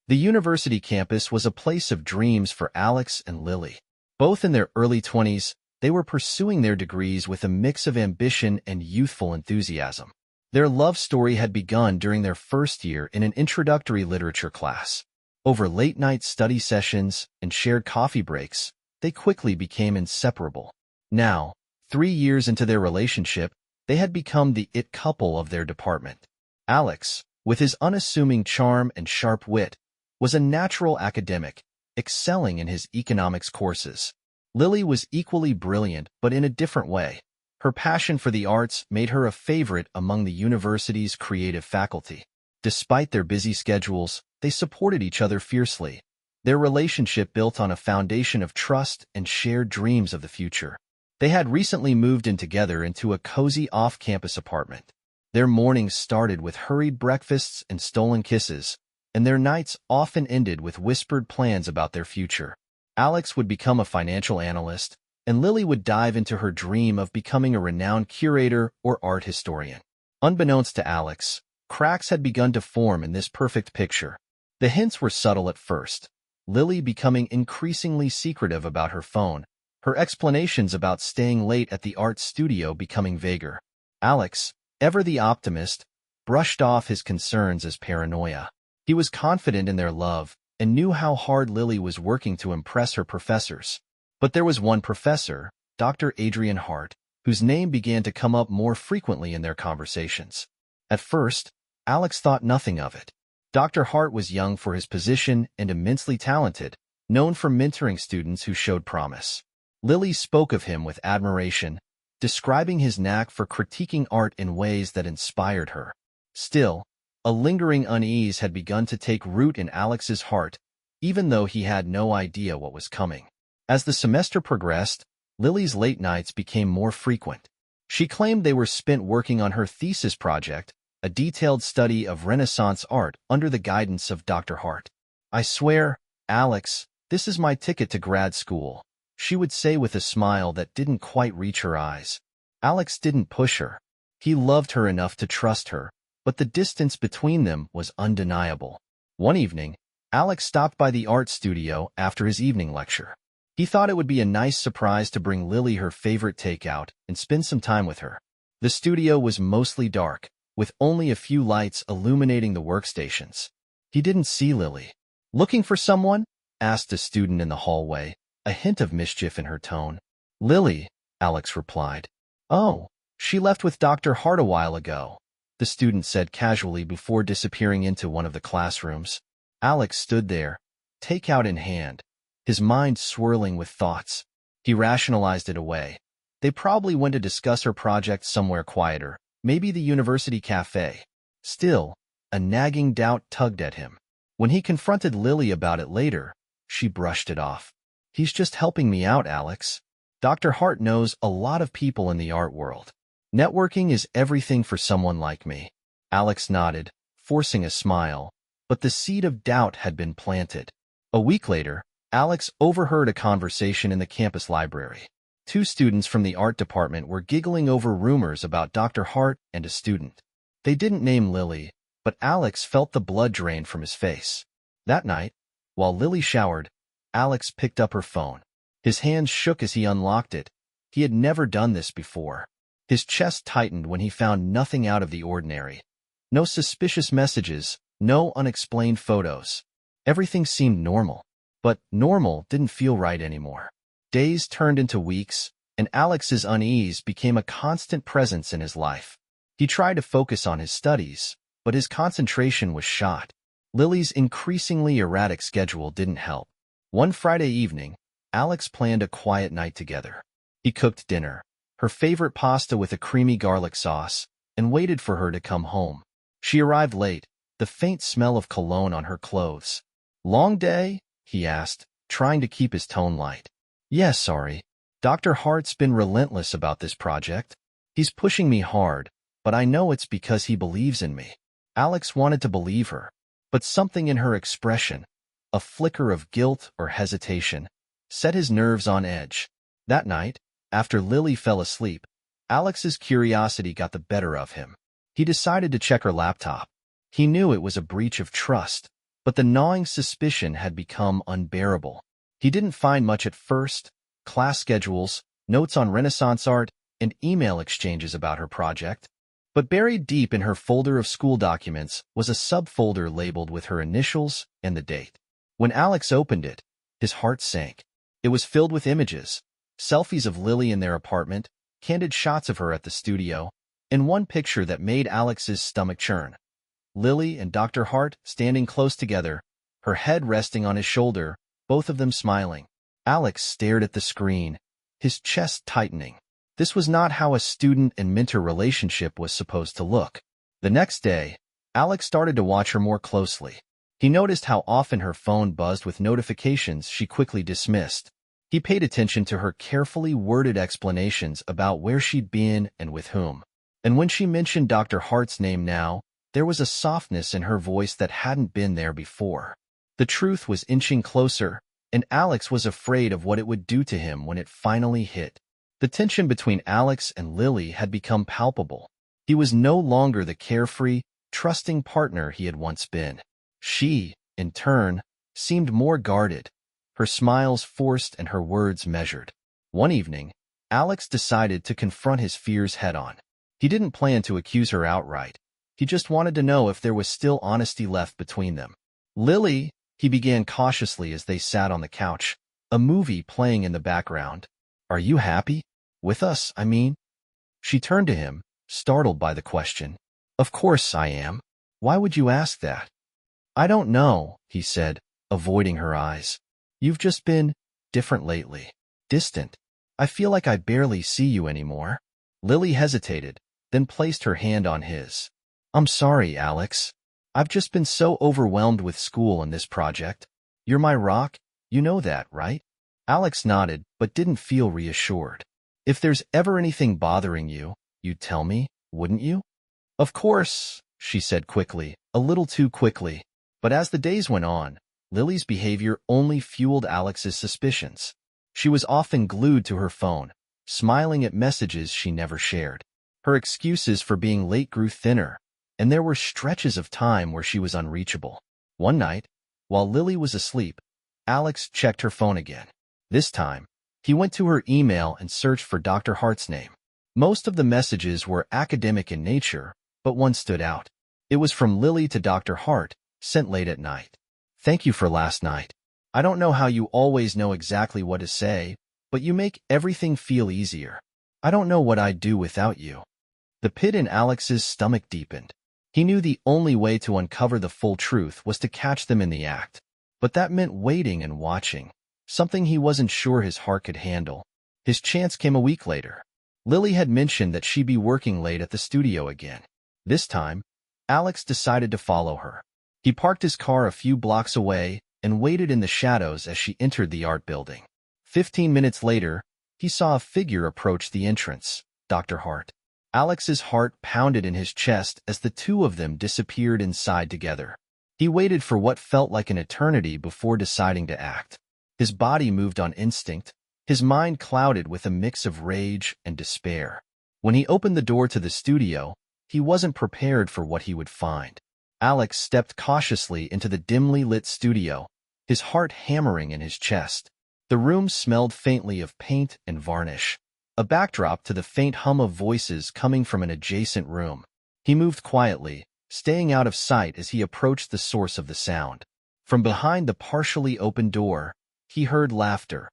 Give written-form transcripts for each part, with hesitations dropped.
The university campus was a place of dreams for Alex and Lily. Both in their early 20s, they were pursuing their degrees with a mix of ambition and youthful enthusiasm. Their love story had begun during their first year in an introductory literature class. Over late-night study sessions and shared coffee breaks, they quickly became inseparable. Now, 3 years into their relationship, they had become the it couple of their department. Alex, with his unassuming charm and sharp wit, was a natural academic, excelling in his economics courses. Lily was equally brilliant, but in a different way. Her passion for the arts made her a favorite among the university's creative faculty. Despite their busy schedules, they supported each other fiercely. Their relationship built on a foundation of trust and shared dreams of the future. They had recently moved in together into a cozy off-campus apartment. Their mornings started with hurried breakfasts and stolen kisses, and their nights often ended with whispered plans about their future. Alex would become a financial analyst, and Lily would dive into her dream of becoming a renowned curator or art historian. Unbeknownst to Alex, cracks had begun to form in this perfect picture. The hints were subtle at first, Lily becoming increasingly secretive about her phone, her explanations about staying late at the art studio becoming vaguer. Alex, ever the optimist, brushed off his concerns as paranoia. He was confident in their love and knew how hard Lily was working to impress her professors. But there was one professor, Dr. Adrian Hart, whose name began to come up more frequently in their conversations. At first, Alex thought nothing of it. Dr. Hart was young for his position and immensely talented, known for mentoring students who showed promise. Lily spoke of him with admiration, describing his knack for critiquing art in ways that inspired her. Still, a lingering unease had begun to take root in Alex's heart, even though he had no idea what was coming. As the semester progressed, Lily's late nights became more frequent. She claimed they were spent working on her thesis project, a detailed study of Renaissance art under the guidance of Dr. Hart. "I swear, Alex, this is my ticket to grad school," she would say with a smile that didn't quite reach her eyes. Alex didn't push her. He loved her enough to trust her, but the distance between them was undeniable. One evening, Alex stopped by the art studio after his evening lecture. He thought it would be a nice surprise to bring Lily her favorite takeout and spend some time with her. The studio was mostly dark, with only a few lights illuminating the workstations. He didn't see Lily. "Looking for someone?" asked a student in the hallway, a hint of mischief in her tone. "Lily," Alex replied. "Oh, she left with Dr. Hart a while ago," the student said casually before disappearing into one of the classrooms. Alex stood there, takeout in hand, his mind swirling with thoughts. He rationalized it away. They probably went to discuss her project somewhere quieter, maybe the university cafe. Still, a nagging doubt tugged at him. When he confronted Lily about it later, she brushed it off. "He's just helping me out, Alex. Dr. Hart knows a lot of people in the art world. Networking is everything for someone like me." Alex nodded, forcing a smile, but the seed of doubt had been planted. A week later, Alex overheard a conversation in the campus library. 2 students from the art department were giggling over rumors about Dr. Hart and a student. They didn't name Lily, but Alex felt the blood drain from his face. That night, while Lily showered, Alex picked up her phone. His hands shook as he unlocked it. He had never done this before. His chest tightened when he found nothing out of the ordinary. No suspicious messages, no unexplained photos. Everything seemed normal. But normal didn't feel right anymore. Days turned into weeks, and Alex's unease became a constant presence in his life. He tried to focus on his studies, but his concentration was shot. Lily's increasingly erratic schedule didn't help. One Friday evening, Alex planned a quiet night together. He cooked dinner, her favorite pasta with a creamy garlic sauce, and waited for her to come home. She arrived late, the faint smell of cologne on her clothes. "Long day?" he asked, trying to keep his tone light. "Yes, sorry. Dr. Hart's been relentless about this project. He's pushing me hard, but I know it's because he believes in me." Alex wanted to believe her, but something in her expression, a flicker of guilt or hesitation, set his nerves on edge. That night, after Lily fell asleep, Alex's curiosity got the better of him. He decided to check her laptop. He knew it was a breach of trust, But the gnawing suspicion had become unbearable. He didn't find much at first: class schedules, notes on Renaissance art, and email exchanges about her project. But buried deep in her folder of school documents was a subfolder labeled with her initials and the date. When Alex opened it, his heart sank. It was filled with images: selfies of Lily in their apartment, candid shots of her at the studio, and one picture that made Alex's stomach churn. Lily and Dr. Hart standing close together, her head resting on his shoulder, both of them smiling. Alex stared at the screen, his chest tightening. This was not how a student and mentor relationship was supposed to look. The next day, Alex started to watch her more closely. He noticed how often her phone buzzed with notifications she quickly dismissed. He paid attention to her carefully worded explanations about where she'd been and with whom. And when she mentioned Dr. Hart's name now, there was a softness in her voice that hadn't been there before. The truth was inching closer, and Alex was afraid of what it would do to him when it finally hit. The tension between Alex and Lily had become palpable. He was no longer the carefree, trusting partner he had once been. She, in turn, seemed more guarded, her smiles forced and her words measured. One evening, Alex decided to confront his fears head-on. He didn't plan to accuse her outright. He just wanted to know if there was still honesty left between them. "Lily," he began cautiously as they sat on the couch, a movie playing in the background. "Are you happy? With us, I mean?" She turned to him, startled by the question. "Of course I am. Why would you ask that?" "I don't know," he said, avoiding her eyes. "You've just been different lately. Distant. I feel like I barely see you anymore." Lily hesitated, then placed her hand on his. "I'm sorry, Alex. I've just been so overwhelmed with school and this project. You're my rock, you know that, right?" Alex nodded, but didn't feel reassured. "If there's ever anything bothering you, you'd tell me, wouldn't you?" "Of course," she said quickly, a little too quickly. But as the days went on, Lily's behavior only fueled Alex's suspicions. She was often glued to her phone, smiling at messages she never shared. Her excuses for being late grew thinner, and there were stretches of time where she was unreachable. One night, while Lily was asleep, Alex checked her phone again. This time, he went to her email and searched for Dr. Hart's name. Most of the messages were academic in nature, but one stood out. It was from Lily to Dr. Hart, sent late at night. "Thank you for last night. I don't know how you always know exactly what to say, but you make everything feel easier. I don't know what I'd do without you." The pit in Alex's stomach deepened. He knew the only way to uncover the full truth was to catch them in the act. But that meant waiting and watching, something he wasn't sure his heart could handle. His chance came a week later. Lily had mentioned that she'd be working late at the studio again. This time, Alex decided to follow her. He parked his car a few blocks away and waited in the shadows as she entered the art building. 15 minutes later, he saw a figure approach the entrance: Dr. Hart. Alex's heart pounded in his chest as the two of them disappeared inside together. He waited for what felt like an eternity before deciding to act. His body moved on instinct, his mind clouded with a mix of rage and despair. When he opened the door to the studio, he wasn't prepared for what he would find. Alex stepped cautiously into the dimly lit studio, his heart hammering in his chest. The room smelled faintly of paint and varnish, a backdrop to the faint hum of voices coming from an adjacent room. He moved quietly, staying out of sight as he approached the source of the sound. From behind the partially open door, he heard laughter,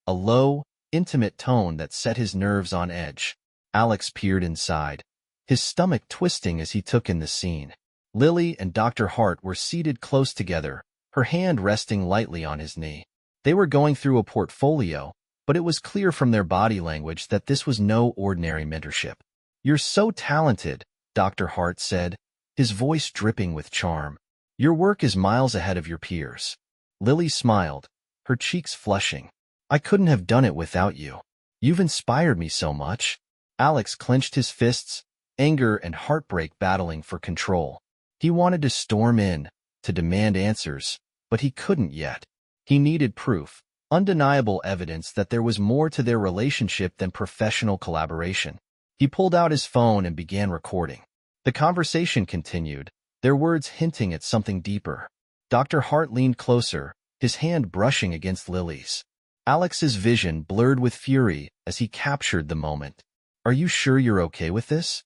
a low, intimate tone that set his nerves on edge. Alex peered inside, his stomach twisting as he took in the scene. Lily and Dr. Hart were seated close together, her hand resting lightly on his knee. They were going through a portfolio, but it was clear from their body language that this was no ordinary mentorship. "You're so talented," Dr. Hart said, his voice dripping with charm. "Your work is miles ahead of your peers." Lily smiled, her cheeks flushing. "I couldn't have done it without you. You've inspired me so much." Alex clenched his fists, anger and heartbreak battling for control. He wanted to storm in, to demand answers, but he couldn't yet. He needed proof, undeniable evidence that there was more to their relationship than professional collaboration. He pulled out his phone and began recording. The conversation continued, their words hinting at something deeper. Dr. Hart leaned closer, his hand brushing against Lily's. Alex's vision blurred with fury as he captured the moment. "Are you sure you're okay with this?"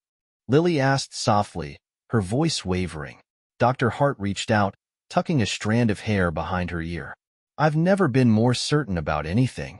Lily asked softly, her voice wavering. Dr. Hart reached out, tucking a strand of hair behind her ear. "I've never been more certain about anything."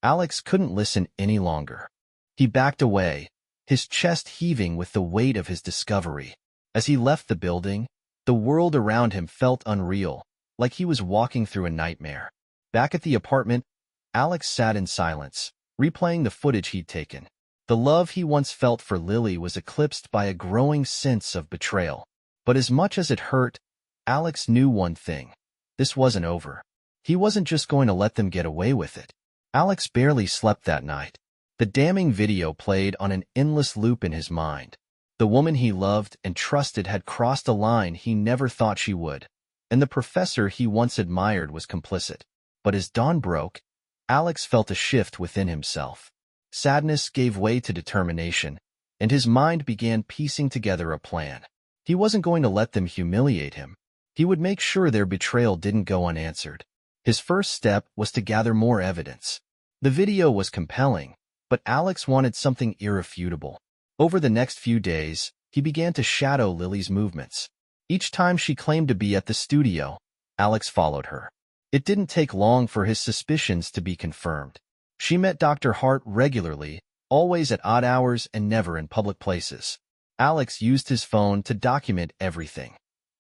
Alex couldn't listen any longer. He backed away, his chest heaving with the weight of his discovery. As he left the building, the world around him felt unreal, like he was walking through a nightmare. Back at the apartment, Alex sat in silence, replaying the footage he'd taken. The love he once felt for Lily was eclipsed by a growing sense of betrayal. But as much as it hurt, Alex knew one thing. This wasn't over. He wasn't just going to let them get away with it. Alex barely slept that night. The damning video played on an endless loop in his mind. The woman he loved and trusted had crossed a line he never thought she would, and the professor he once admired was complicit. But as dawn broke, Alex felt a shift within himself. Sadness gave way to determination, and his mind began piecing together a plan. He wasn't going to let them humiliate him. He would make sure their betrayal didn't go unanswered. His first step was to gather more evidence. The video was compelling, but Alex wanted something irrefutable. Over the next few days, he began to shadow Lily's movements. Each time she claimed to be at the studio, Alex followed her. It didn't take long for his suspicions to be confirmed. She met Dr. Hart regularly, always at odd hours and never in public places. Alex used his phone to document everything.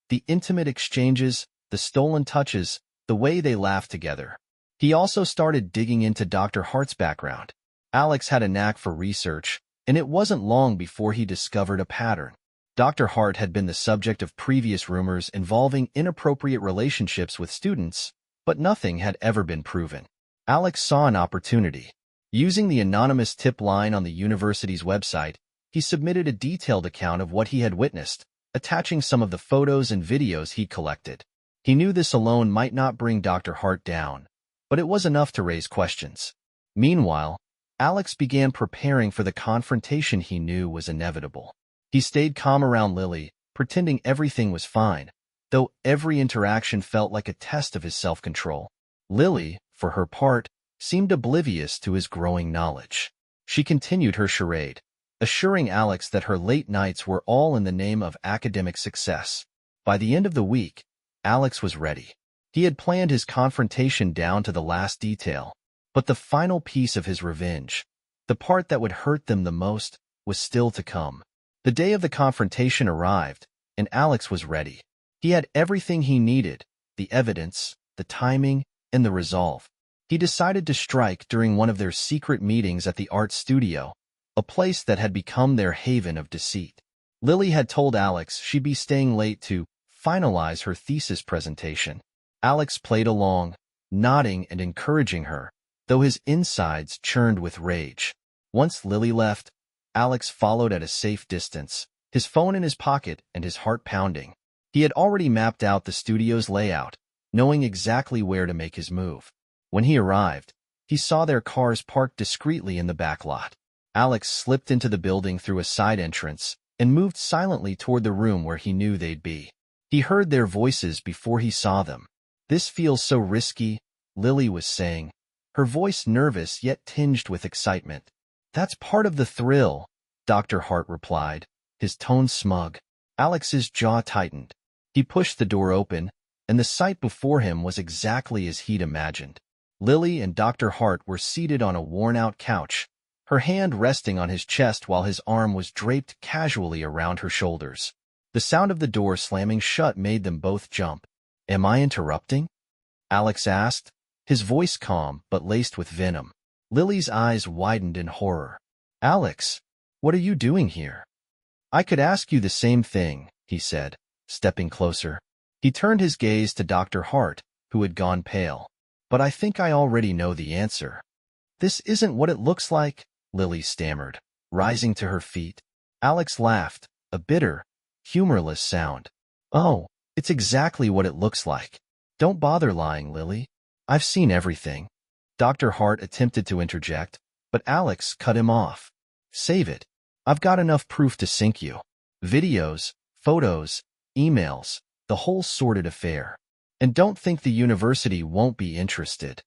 The intimate exchanges, the stolen touches, the way they laughed together. He also started digging into Dr. Hart's background. Alex had a knack for research, and it wasn't long before he discovered a pattern. Dr. Hart had been the subject of previous rumors involving inappropriate relationships with students, but nothing had ever been proven. Alex saw an opportunity. Using the anonymous tip line on the university's website, he submitted a detailed account of what he had witnessed, attaching some of the photos and videos he'd collected. He knew this alone might not bring Dr. Hart down, but it was enough to raise questions. Meanwhile, Alex began preparing for the confrontation he knew was inevitable. He stayed calm around Lily, pretending everything was fine, though every interaction felt like a test of his self-control. Lily, for her part, seemed oblivious to his growing knowledge. She continued her charade, assuring Alex that her late nights were all in the name of academic success. By the end of the week, Alex was ready. He had planned his confrontation down to the last detail, but the final piece of his revenge, the part that would hurt them the most, was still to come. The day of the confrontation arrived, and Alex was ready. He had everything he needed, the evidence, the timing, and the resolve. He decided to strike during one of their secret meetings at the art studio, a place that had become their haven of deceit. Lily had told Alex she'd be staying late to finalize her thesis presentation. Alex played along, nodding and encouraging her, though his insides churned with rage. Once Lily left, Alex followed at a safe distance, his phone in his pocket and his heart pounding. He had already mapped out the studio's layout, knowing exactly where to make his move. When he arrived, he saw their cars parked discreetly in the back lot. Alex slipped into the building through a side entrance and moved silently toward the room where he knew they'd be. He heard their voices before he saw them. "This feels so risky," Lily was saying, her voice nervous yet tinged with excitement. "That's part of the thrill," Dr. Hart replied, his tone smug. Alex's jaw tightened. He pushed the door open, and the sight before him was exactly as he'd imagined. Lily and Dr. Hart were seated on a worn-out couch, her hand resting on his chest while his arm was draped casually around her shoulders. The sound of the door slamming shut made them both jump. "Am I interrupting?" Alex asked, his voice calm but laced with venom. Lily's eyes widened in horror. "Alex, what are you doing here?" "I could ask you the same thing," he said, stepping closer. He turned his gaze to Dr. Hart, who had gone pale. "But I think I already know the answer." "This isn't what it looks like," Lily stammered, rising to her feet. Alex laughed, a bitter, humorless sound. "Oh, it's exactly what it looks like. Don't bother lying, Lily. I've seen everything." Dr. Hart attempted to interject, but Alex cut him off. "Save it. I've got enough proof to sink you. Videos, photos, emails, the whole sordid affair. And don't think the university won't be interested.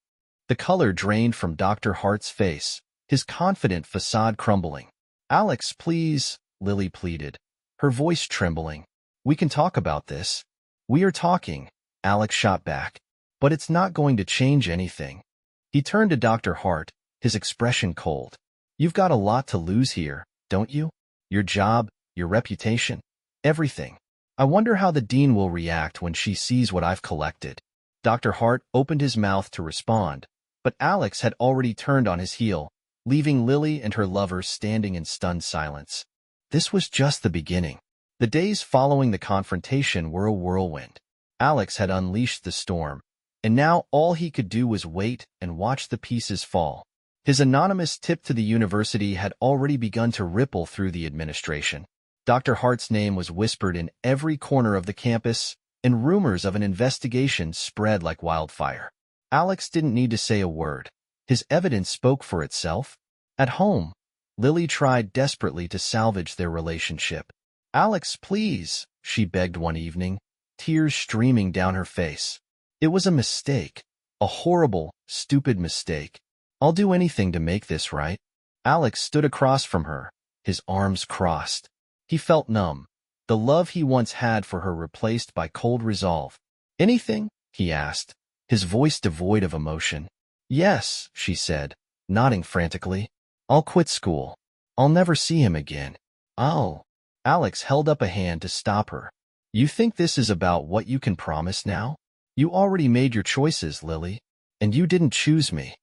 The color drained from Dr. Hart's face, his confident facade crumbling. Alex, please, Lily pleaded, her voice trembling. We can talk about this. We are talking, Alex shot back. But it's not going to change anything. He turned to Dr. Hart, his expression cold. You've got a lot to lose here, don't you? Your job, your reputation, everything. I wonder how the dean will react when she sees what I've collected. Dr. Hart opened his mouth to respond, but Alex had already turned on his heel, leaving Lily and her lover standing in stunned silence. This was just the beginning. The days following the confrontation were a whirlwind. Alex had unleashed the storm, and now all he could do was wait and watch the pieces fall. His anonymous tip to the university had already begun to ripple through the administration. Dr. Hart's name was whispered in every corner of the campus, and rumors of an investigation spread like wildfire. Alex didn't need to say a word. His evidence spoke for itself. At home, Lily tried desperately to salvage their relationship. Alex, please, she begged one evening, tears streaming down her face. It was a mistake, a horrible, stupid mistake. I'll do anything to make this right. Alex stood across from her, his arms crossed. He felt numb, the love he once had for her replaced by cold resolve. Anything? He asked, his voice devoid of emotion. Yes, she said, nodding frantically. I'll quit school. I'll never see him again. Alex held up a hand to stop her. You think this is about what you can promise now? You already made your choices, Lily, and you didn't choose me.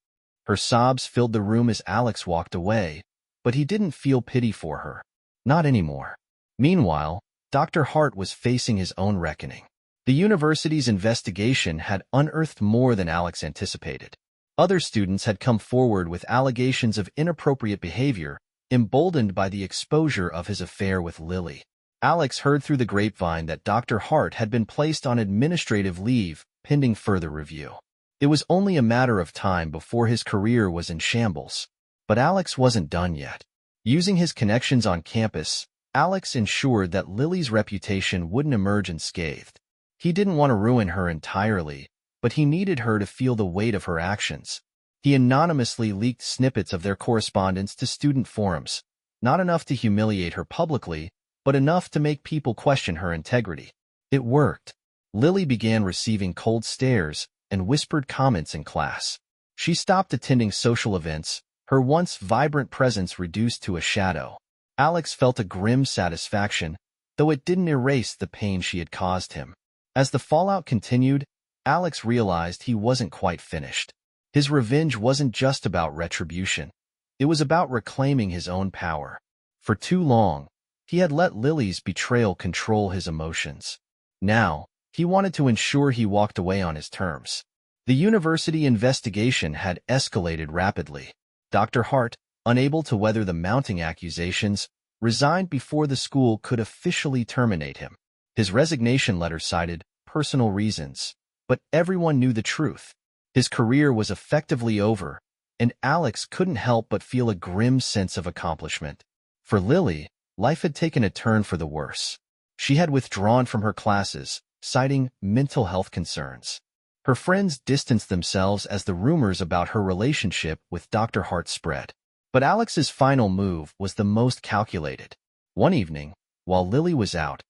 Her sobs filled the room as Alex walked away, but he didn't feel pity for her. Not anymore. Meanwhile, Dr. Hart was facing his own reckoning. The university's investigation had unearthed more than Alex anticipated. Other students had come forward with allegations of inappropriate behavior, emboldened by the exposure of his affair with Lily. Alex heard through the grapevine that Dr. Hart had been placed on administrative leave, pending further review. It was only a matter of time before his career was in shambles. But Alex wasn't done yet. Using his connections on campus, Alex ensured that Lily's reputation wouldn't emerge unscathed. He didn't want to ruin her entirely, but he needed her to feel the weight of her actions. He anonymously leaked snippets of their correspondence to student forums, not enough to humiliate her publicly, but enough to make people question her integrity. It worked. Lily began receiving cold stares and whispered comments in class. She stopped attending social events, her once vibrant presence reduced to a shadow. Alex felt a grim satisfaction, though it didn't erase the pain she had caused him. As the fallout continued, Alex realized he wasn't quite finished. His revenge wasn't just about retribution. It was about reclaiming his own power. For too long, he had let Lily's betrayal control his emotions. Now, he wanted to ensure he walked away on his terms. The university investigation had escalated rapidly. Dr. Hart, unable to weather the mounting accusations, resigned before the school could officially terminate him. His resignation letter cited personal reasons, but everyone knew the truth. His career was effectively over, and Alex couldn't help but feel a grim sense of accomplishment. For Lily, life had taken a turn for the worse. She had withdrawn from her classes, citing mental health concerns. Her friends distanced themselves as the rumors about her relationship with Dr. Hart spread. But Alex's final move was the most calculated. One evening, while Lily was out,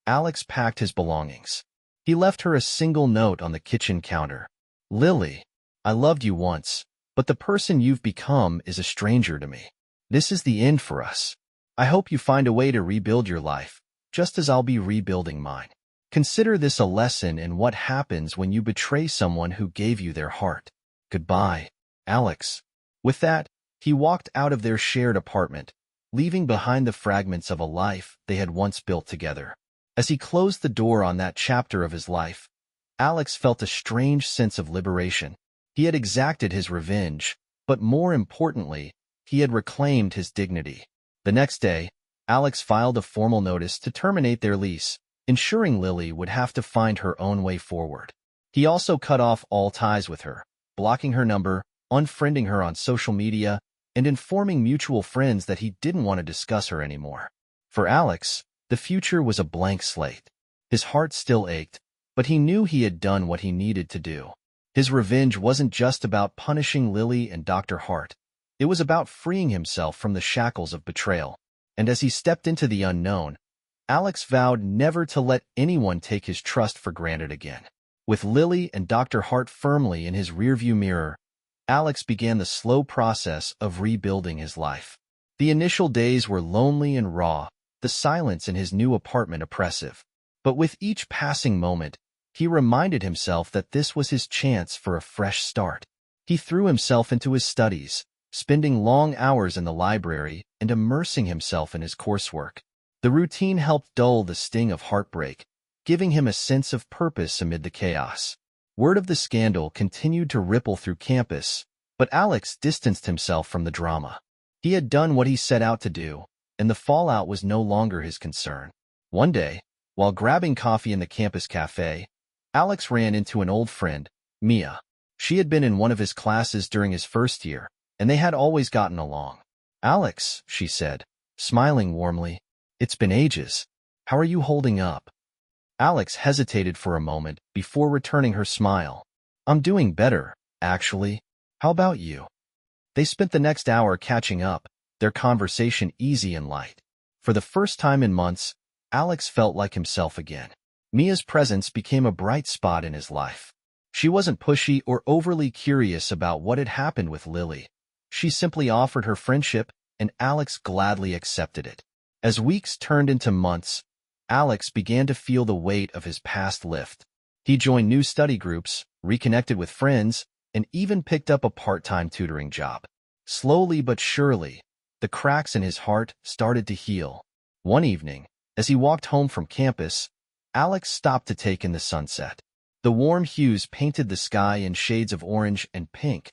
Alex packed his belongings. He left her a single note on the kitchen counter. Lily, I loved you once, but the person you've become is a stranger to me. This is the end for us. I hope you find a way to rebuild your life, just as I'll be rebuilding mine. Consider this a lesson in what happens when you betray someone who gave you their heart. Goodbye, Alex. With that, he walked out of their shared apartment, leaving behind the fragments of a life they had once built together. As he closed the door on that chapter of his life, Alex felt a strange sense of liberation. He had exacted his revenge, but more importantly, he had reclaimed his dignity. The next day, Alex filed a formal notice to terminate their lease, ensuring Lily would have to find her own way forward. He also cut off all ties with her, blocking her number, unfriending her on social media, and informing mutual friends that he didn't want to discuss her anymore. For Alex, the future was a blank slate. His heart still ached, but he knew he had done what he needed to do. His revenge wasn't just about punishing Lily and Dr. Hart. It was about freeing himself from the shackles of betrayal. And as he stepped into the unknown, Alex vowed never to let anyone take his trust for granted again. With Lily and Dr. Hart firmly in his rearview mirror, Alex began the slow process of rebuilding his life. The initial days were lonely and raw, the silence in his new apartment oppressive. But with each passing moment, he reminded himself that this was his chance for a fresh start. He threw himself into his studies, spending long hours in the library and immersing himself in his coursework. The routine helped dull the sting of heartbreak, giving him a sense of purpose amid the chaos. Word of the scandal continued to ripple through campus, but Alex distanced himself from the drama. He had done what he set out to do, and the fallout was no longer his concern. One day, while grabbing coffee in the campus cafe, Alex ran into an old friend, Mia. She had been in one of his classes during his first year, and they had always gotten along. "Alex," she said, smiling warmly, "it's been ages. How are you holding up?" Alex hesitated for a moment before returning her smile. "I'm doing better, actually. How about you?" They spent the next hour catching up, their conversation easy and light. For the first time in months, Alex felt like himself again. Mia's presence became a bright spot in his life. She wasn't pushy or overly curious about what had happened with Lily. She simply offered her friendship, and Alex gladly accepted it. As weeks turned into months, Alex began to feel the weight of his past lift. He joined new study groups, reconnected with friends, and even picked up a part-time tutoring job. Slowly but surely, the cracks in his heart started to heal. One evening, as he walked home from campus, Alex stopped to take in the sunset. The warm hues painted the sky in shades of orange and pink,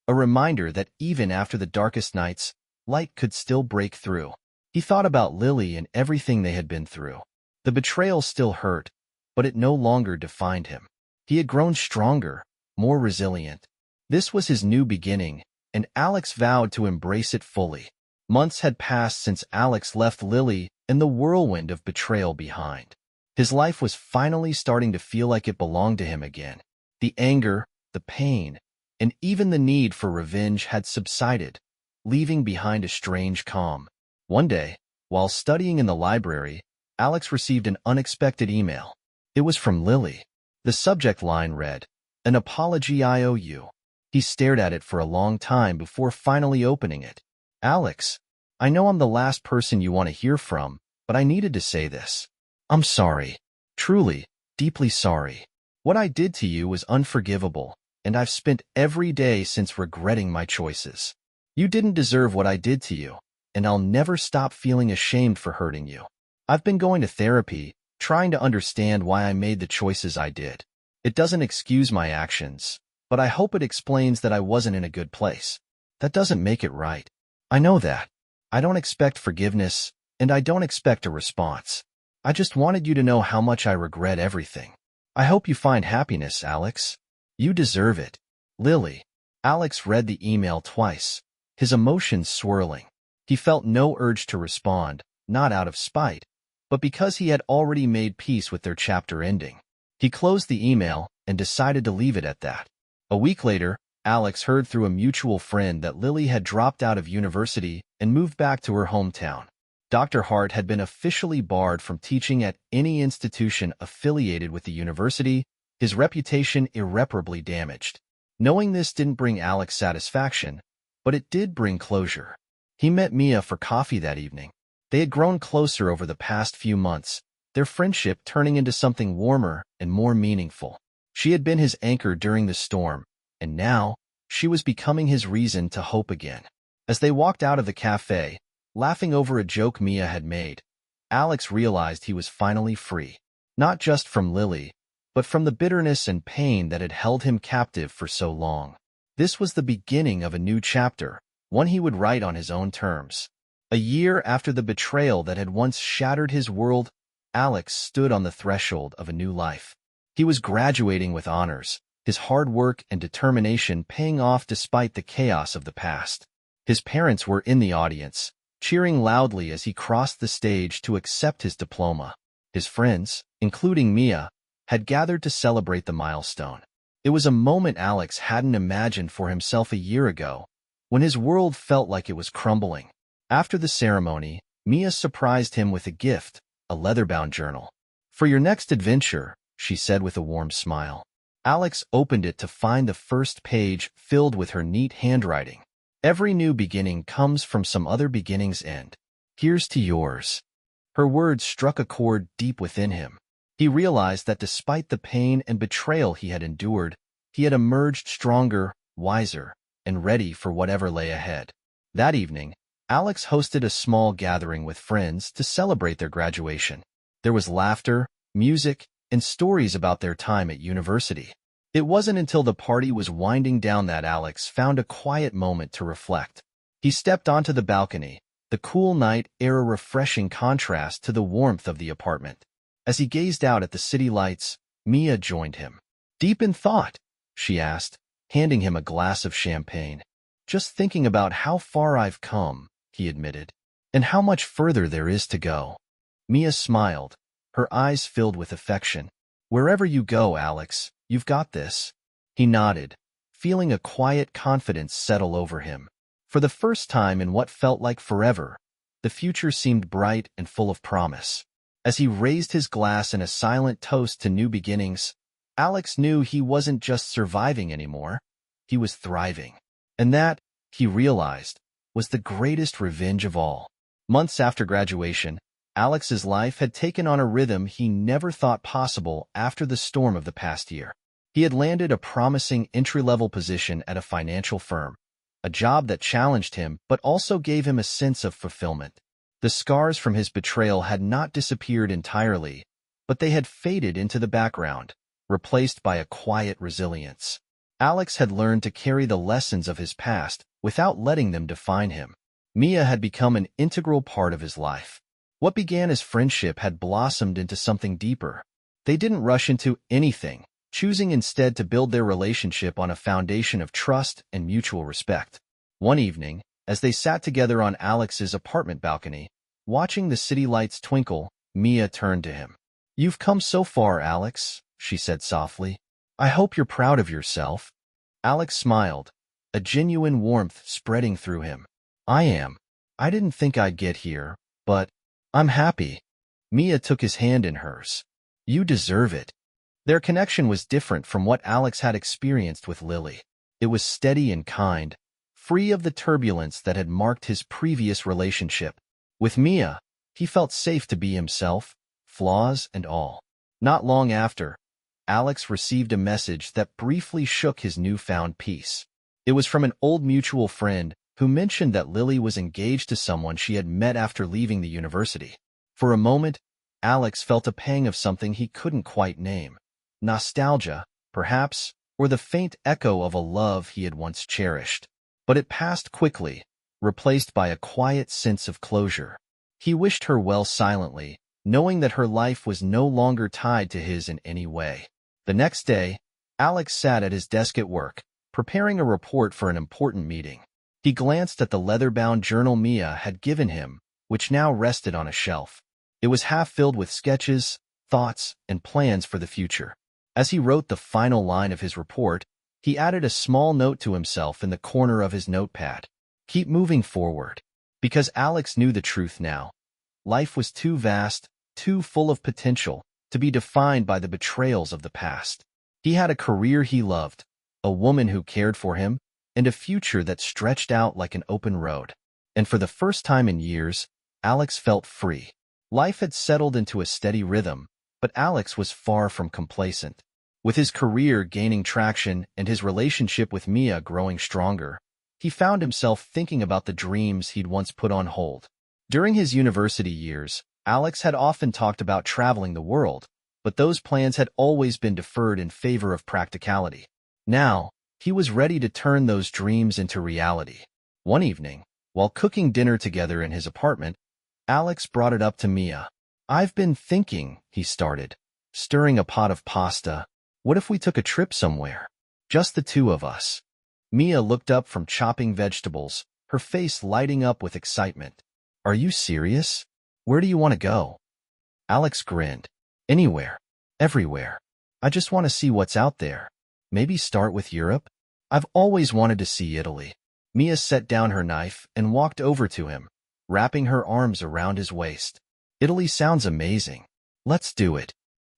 a reminder that even after the darkest nights, light could still break through. He thought about Lily and everything they had been through. The betrayal still hurt, but it no longer defined him. He had grown stronger, more resilient. This was his new beginning, and Alex vowed to embrace it fully. Months had passed since Alex left Lily and the whirlwind of betrayal behind. His life was finally starting to feel like it belonged to him again. The anger, the pain, and even the need for revenge had subsided, leaving behind a strange calm. One day, while studying in the library, Alex received an unexpected email. It was from Lily. The subject line read, "An apology I owe you." He stared at it for a long time before finally opening it. "Alex, I know I'm the last person you want to hear from, but I needed to say this. I'm sorry. Truly, deeply sorry. What I did to you was unforgivable, and I've spent every day since regretting my choices. You didn't deserve what I did to you, and I'll never stop feeling ashamed for hurting you. I've been going to therapy, trying to understand why I made the choices I did. It doesn't excuse my actions, but I hope it explains that I wasn't in a good place. That doesn't make it right. I know that. I don't expect forgiveness, and I don't expect a response. I just wanted you to know how much I regret everything. I hope you find happiness, Alex. You deserve it. Lily." Alex read the email twice, his emotions swirling. He felt no urge to respond, not out of spite, but because he had already made peace with their chapter ending. He closed the email and decided to leave it at that. A week later, Alex heard through a mutual friend that Lily had dropped out of university and moved back to her hometown. Dr. Hart had been officially barred from teaching at any institution affiliated with the university, his reputation irreparably damaged. Knowing this didn't bring Alex satisfaction, but it did bring closure. He met Mia for coffee that evening. They had grown closer over the past few months, their friendship turning into something warmer and more meaningful. She had been his anchor during the storm, and now she was becoming his reason to hope again. As they walked out of the cafe, laughing over a joke Mia had made, Alex realized he was finally free. Not just from Lily, but from the bitterness and pain that had held him captive for so long. This was the beginning of a new chapter, one he would write on his own terms. A year after the betrayal that had once shattered his world, Alex stood on the threshold of a new life. He was graduating with honors, his hard work and determination paying off despite the chaos of the past. His parents were in the audience, cheering loudly as he crossed the stage to accept his diploma. His friends, including Mia, had gathered to celebrate the milestone. It was a moment Alex hadn't imagined for himself a year ago, when his world felt like it was crumbling. After the ceremony, Mia surprised him with a gift, a leather-bound journal. "For your next adventure," she said with a warm smile. Alex opened it to find the first page filled with her neat handwriting. "Every new beginning comes from some other beginning's end. Here's to yours." Her words struck a chord deep within him. He realized that despite the pain and betrayal he had endured, he had emerged stronger, wiser, and ready for whatever lay ahead. That evening, Alex hosted a small gathering with friends to celebrate their graduation. There was laughter, music, and stories about their time at university. It wasn't until the party was winding down that Alex found a quiet moment to reflect. He stepped onto the balcony, the cool night air a refreshing contrast to the warmth of the apartment. As he gazed out at the city lights, Mia joined him. "Deep in thought?" she asked, handing him a glass of champagne. "Just thinking about how far I've come," he admitted, "and how much further there is to go." Mia smiled, her eyes filled with affection. "Wherever you go, Alex, you've got this." He nodded, feeling a quiet confidence settle over him. For the first time in what felt like forever, the future seemed bright and full of promise. As he raised his glass in a silent toast to new beginnings, Alex knew he wasn't just surviving anymore, he was thriving. And that, he realized, was the greatest revenge of all. Months after graduation, Alex's life had taken on a rhythm he never thought possible after the storm of the past year. He had landed a promising entry-level position at a financial firm, a job that challenged him but also gave him a sense of fulfillment. The scars from his betrayal had not disappeared entirely, but they had faded into the background, replaced by a quiet resilience. Alex had learned to carry the lessons of his past without letting them define him. Mia had become an integral part of his life. What began as friendship had blossomed into something deeper. They didn't rush into anything, choosing instead to build their relationship on a foundation of trust and mutual respect. One evening, as they sat together on Alex's apartment balcony, watching the city lights twinkle, Mia turned to him. "You've come so far, Alex," she said softly. "I hope you're proud of yourself." Alex smiled, a genuine warmth spreading through him. "I am. I didn't think I'd get here, but I'm happy." Mia took his hand in hers. "You deserve it." Their connection was different from what Alex had experienced with Lily. It was steady and kind, free of the turbulence that had marked his previous relationship. With Mia, he felt safe to be himself, flaws and all. Not long after, Alex received a message that briefly shook his newfound peace. It was from an old mutual friend who mentioned that Lily was engaged to someone she had met after leaving the university. For a moment, Alex felt a pang of something he couldn't quite name. Nostalgia, perhaps, or the faint echo of a love he had once cherished. But it passed quickly, replaced by a quiet sense of closure. He wished her well silently, knowing that her life was no longer tied to his in any way. The next day, Alex sat at his desk at work, preparing a report for an important meeting. He glanced at the leather-bound journal Mia had given him, which now rested on a shelf. It was half filled with sketches, thoughts, and plans for the future. As he wrote the final line of his report, he added a small note to himself in the corner of his notepad. Keep moving forward. Because Alex knew the truth now. Life was too vast, too full of potential, to be defined by the betrayals of the past. He had a career he loved, a woman who cared for him, and a future that stretched out like an open road. And for the first time in years, Alex felt free. Life had settled into a steady rhythm, but Alex was far from complacent. With his career gaining traction and his relationship with Mia growing stronger, he found himself thinking about the dreams he'd once put on hold. During his university years, Alex had often talked about traveling the world, but those plans had always been deferred in favor of practicality. Now, he was ready to turn those dreams into reality. One evening, while cooking dinner together in his apartment, Alex brought it up to Mia. "I've been thinking," he started, stirring a pot of pasta. "What if we took a trip somewhere? Just the two of us?" Mia looked up from chopping vegetables, her face lighting up with excitement. "Are you serious? Where do you want to go?" Alex grinned. "Anywhere. Everywhere." I just want to see what's out there. Maybe start with Europe? I've always wanted to see Italy. Mia set down her knife and walked over to him, wrapping her arms around his waist. Italy sounds amazing. Let's do it.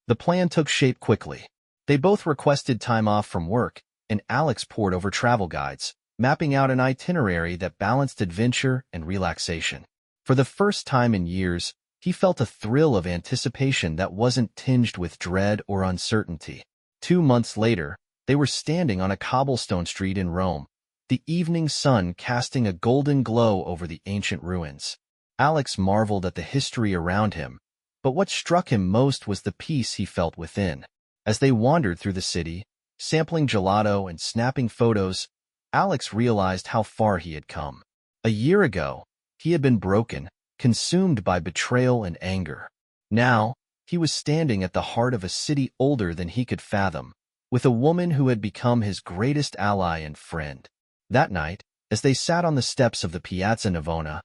The plan took shape quickly. They both requested time off from work, and Alex pored over travel guides, mapping out an itinerary that balanced adventure and relaxation. For the first time in years, he felt a thrill of anticipation that wasn't tinged with dread or uncertainty. 2 months later, they were standing on a cobblestone street in Rome, the evening sun casting a golden glow over the ancient ruins. Alex marveled at the history around him, but what struck him most was the peace he felt within. As they wandered through the city, sampling gelato and snapping photos, Alex realized how far he had come. A year ago, he had been broken, consumed by betrayal and anger. Now, he was standing at the heart of a city older than he could fathom, with a woman who had become his greatest ally and friend. That night, as they sat on the steps of the Piazza Navona,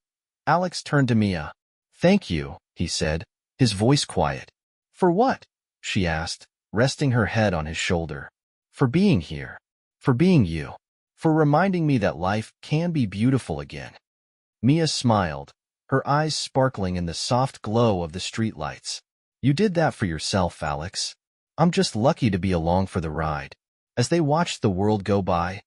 Alex turned to Mia. "Thank you," he said, his voice quiet. "For what?" she asked, resting her head on his shoulder. "For being here. For being you. For reminding me that life can be beautiful again." Mia smiled, her eyes sparkling in the soft glow of the streetlights. "You did that for yourself, Alex. I'm just lucky to be along for the ride." As they watched the world go by,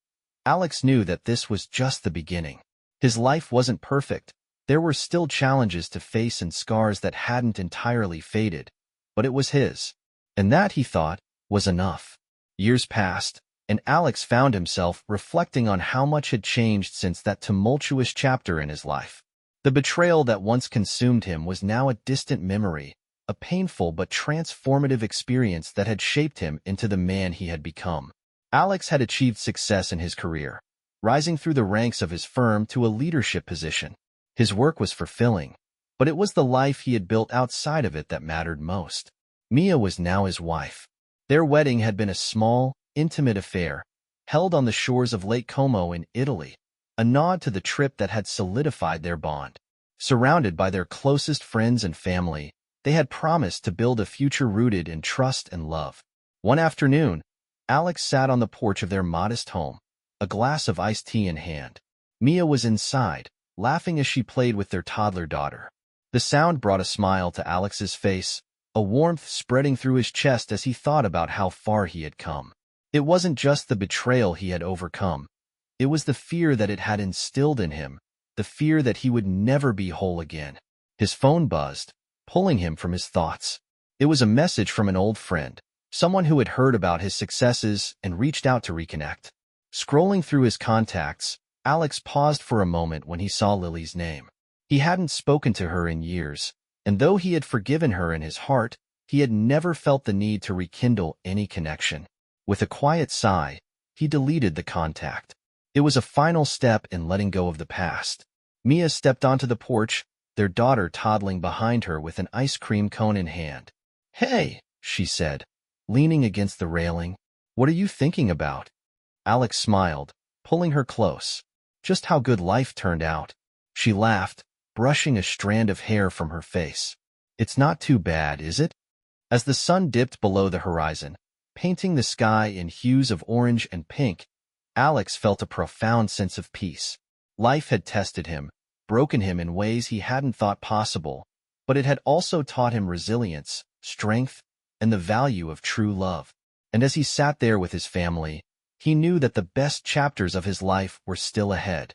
Alex knew that this was just the beginning. His life wasn't perfect. There were still challenges to face and scars that hadn't entirely faded, but it was his. And that, he thought, was enough. Years passed, and Alex found himself reflecting on how much had changed since that tumultuous chapter in his life. The betrayal that once consumed him was now a distant memory, a painful but transformative experience that had shaped him into the man he had become. Alex had achieved success in his career, rising through the ranks of his firm to a leadership position. His work was fulfilling, but it was the life he had built outside of it that mattered most. Mia was now his wife. Their wedding had been a small, intimate affair, held on the shores of Lake Como in Italy, a nod to the trip that had solidified their bond. Surrounded by their closest friends and family, they had promised to build a future rooted in trust and love. One afternoon, Alex sat on the porch of their modest home, a glass of iced tea in hand. Mia was inside, laughing as she played with their toddler daughter. The sound brought a smile to Alex's face, a warmth spreading through his chest as he thought about how far he had come. It wasn't just the betrayal he had overcome. It was the fear that it had instilled in him, the fear that he would never be whole again. His phone buzzed, pulling him from his thoughts. It was a message from an old friend, someone who had heard about his successes and reached out to reconnect. Scrolling through his contacts, Alex paused for a moment when he saw Lily's name. He hadn't spoken to her in years, and though he had forgiven her in his heart, he had never felt the need to rekindle any connection. With a quiet sigh, he deleted the contact. It was a final step in letting go of the past. Mia stepped onto the porch, their daughter toddling behind her with an ice cream cone in hand. "Hey," she said, leaning against the railing. "What are you thinking about?" Alex smiled, pulling her close. "Just how good life turned out." She laughed, brushing a strand of hair from her face. "It's not too bad, is it?" As the sun dipped below the horizon, painting the sky in hues of orange and pink, Alex felt a profound sense of peace. Life had tested him, broken him in ways he hadn't thought possible, but it had also taught him resilience, strength, and the value of true love. And as he sat there with his family, he knew that the best chapters of his life were still ahead.